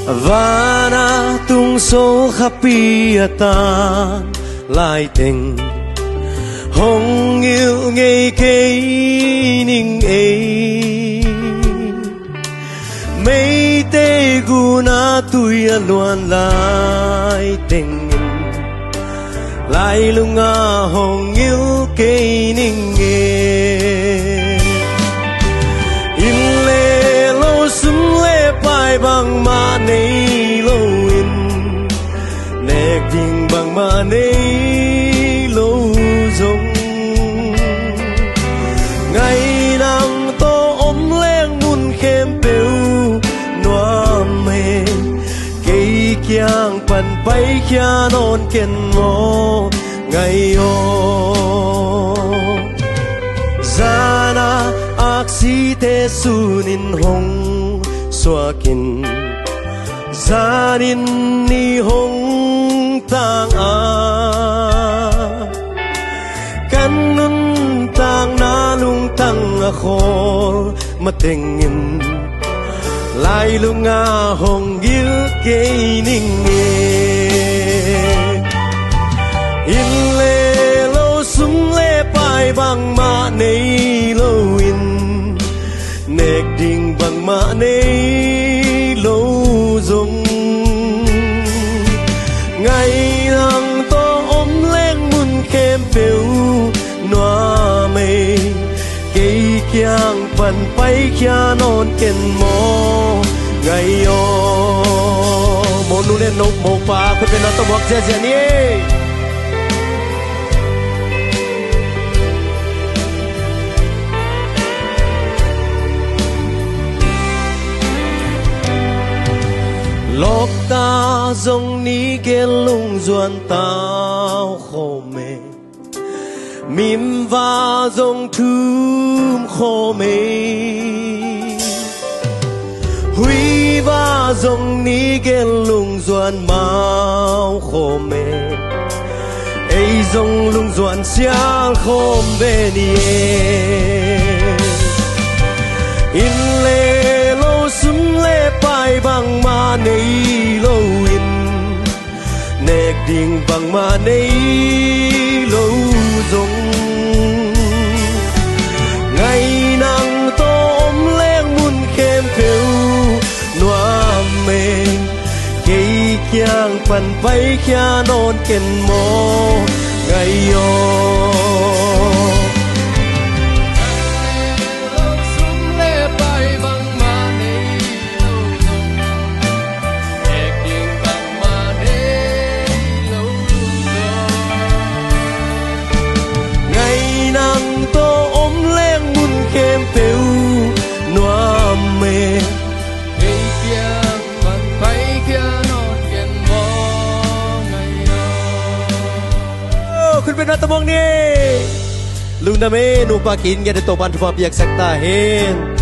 Vana tung số khapiatan lai tình hồng yêu ngày cây ninh ấy mấy tê gu na tui loan lai tình lai lung a hồng yêu cây ninh ấy in lê lô sum lê pai bằng ma nei lo in nẹt ding bằng ma nei lo zong ngày nắng to ôm lên mun khem bêu noa mê cây kiang pan bay kia non ken mo ngày o zana aksi te sunin hong swakin zanin ni hong tang a kanun tang na lung tang a khol matingin lai lung a hong gil ke ning e in le lo sum le pai bang ma nei lo in nek ding bang ma nei lo zong ngày nắng to ôm lên mun khem bêu noa mê cây kiang pan bay kia non ken mo ngày o mo nu lên nộp mo pa khơi bên nó tao bọc dễ dễ nhé lộc ta dòng ní kia lung duan tao khô mê mìm và dòng thum khô mê huy và dòng ní kia lung duan mau khô mê ấy dòng lung duan xiang khô mê in lê lô sum lê pai bang ma nei lo in nek ding bang ma nei lo zong ngày nắng to ôm lên mun khem phêu noa mê cây kiang pan bay kia non ken mo ngày yoคุณเป็นรัตมงนี่ลุงดาเมนูปากินแกได้ตัวบันทุบเปียกสักตาเห็น